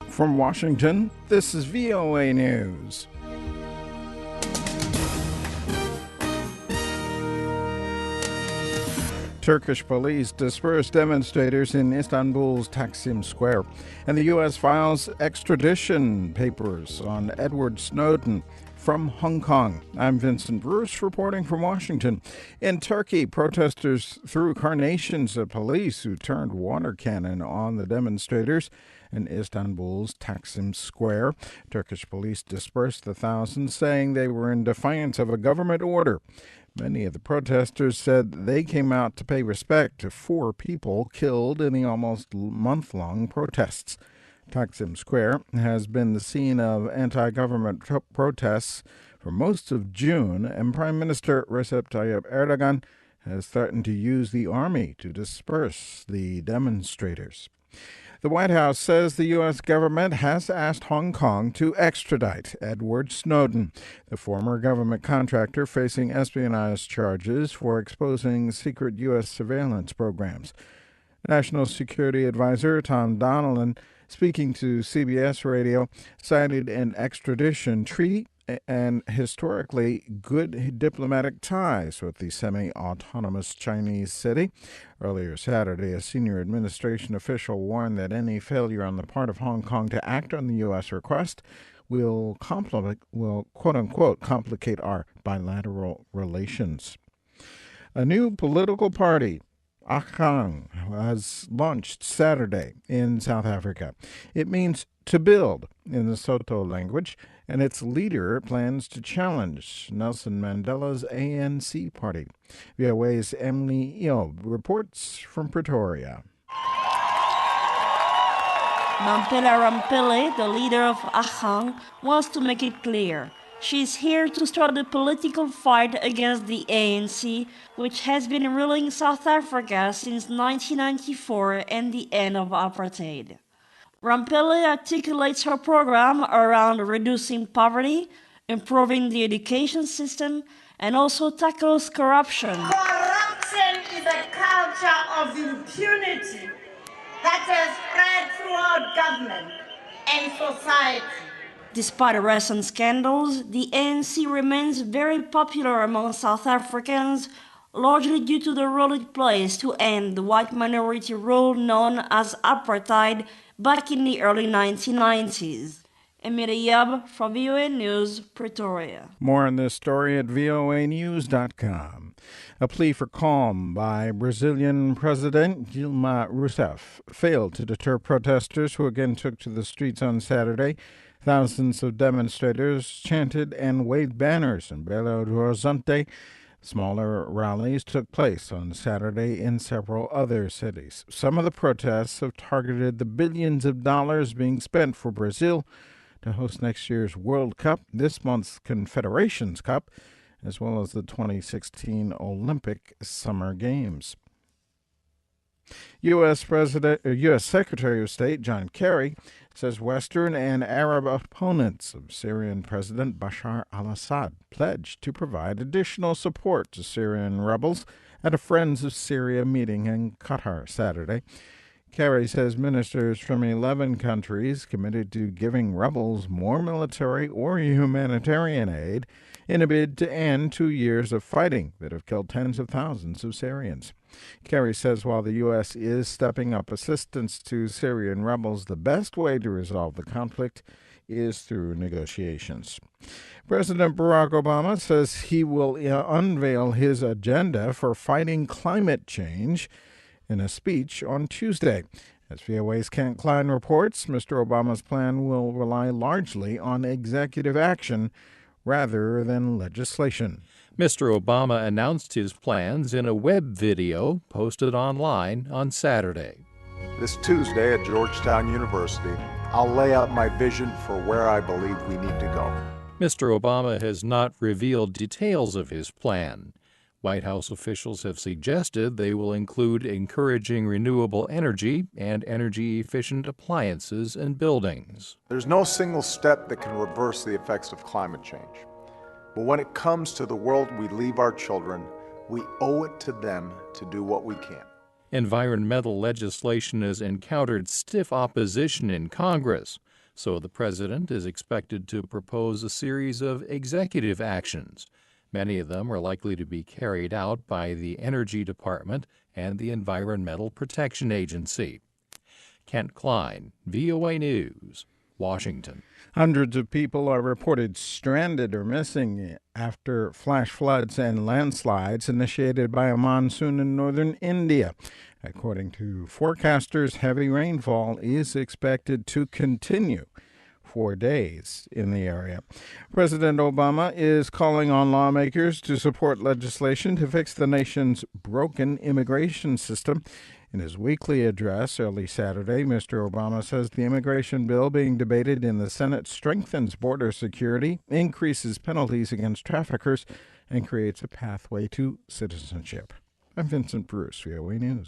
From Washington, this is VOA News. Turkish police dispersed demonstrators in Istanbul's Taksim Square, and the U.S. files extradition papers on Edward Snowden from Hong Kong. I'm Vincent Bruce reporting from Washington. In Turkey, protesters threw carnations at police who turned water cannon on the demonstrators in Istanbul's Taksim Square. Turkish police dispersed the thousands, saying they were in defiance of a government order. Many of the protesters said they came out to pay respect to 4 people killed in the almost month-long protests. Taksim Square has been the scene of anti-government protests for most of June, and Prime Minister Recep Tayyip Erdogan has threatened to use the army to disperse the demonstrators. The White House says the U.S. government has asked Hong Kong to extradite Edward Snowden, the former government contractor facing espionage charges for exposing secret U.S. surveillance programs. National Security Advisor Tom Donilon, speaking to CBS Radio, cited an extradition treaty and historically good diplomatic ties with the semi-autonomous Chinese city. Earlier Saturday, a senior administration official warned that any failure on the part of Hong Kong to act on the U.S. request will quote-unquote, complicate our bilateral relations. A new political party, Ahang, was launched Saturday in South Africa. It means to build in the Sotho language, and its leader plans to challenge Nelson Mandela's ANC party. VOA's Emily Eo reports from Pretoria. Mampela Rampile, the leader of Ahang, wants to make it clear. She is here to start a political fight against the ANC, which has been ruling South Africa since 1994 and the end of apartheid. Rampile articulates her program around reducing poverty, improving the education system, and also tackles corruption. Corruption is a culture of impunity that has spread throughout government and society. Despite recent scandals, the ANC remains very popular among South Africans, largely due to the role it plays to end the white minority rule known as apartheid back in the early 1990s. Emily Yab from VOA News, Pretoria. More on this story at voanews.com. A plea for calm by Brazilian President Dilma Rousseff failed to deter protesters who again took to the streets on Saturday. Thousands of demonstrators chanted and waved banners in Belo Horizonte. Smaller rallies took place on Saturday in several other cities. Some of the protests have targeted the billions of dollars being spent for Brazil to host next year's World Cup, this month's Confederations Cup, as well as the 2016 Olympic Summer Games. U.S. Secretary of State John Kerry says Western and Arab opponents of Syrian President Bashar al-Assad pledged to provide additional support to Syrian rebels at a Friends of Syria meeting in Qatar Saturday. Kerry says ministers from 11 countries committed to giving rebels more military or humanitarian aid in a bid to end 2 years of fighting that have killed tens of thousands of Syrians. Kerry says while the U.S. is stepping up assistance to Syrian rebels, the best way to resolve the conflict is through negotiations. President Barack Obama says he will unveil his agenda for fighting climate change in a speech on Tuesday. As VOA's Kent Klein reports, Mr. Obama's plan will rely largely on executive action rather than legislation. Mr. Obama announced his plans in a web video posted online on Saturday. This Tuesday at Georgetown University, I'll lay out my vision for where I believe we need to go. Mr. Obama has not revealed details of his plan. White House officials have suggested they will include encouraging renewable energy and energy-efficient appliances and buildings. There's no single step that can reverse the effects of climate change. But when it comes to the world we leave our children, we owe it to them to do what we can. Environmental legislation has encountered stiff opposition in Congress. So the president is expected to propose a series of executive actions. Many of them are likely to be carried out by the Energy Department and the Environmental Protection Agency. Kent Klein, VOA News, Washington. Hundreds of people are reported stranded or missing after flash floods and landslides initiated by a monsoon in northern India. According to forecasters, heavy rainfall is expected to continue for days in the area. President Obama is calling on lawmakers to support legislation to fix the nation's broken immigration system. In his weekly address early Saturday, Mr. Obama says the immigration bill being debated in the Senate strengthens border security, increases penalties against traffickers, and creates a pathway to citizenship. I'm Vincent Bruce, VOA News.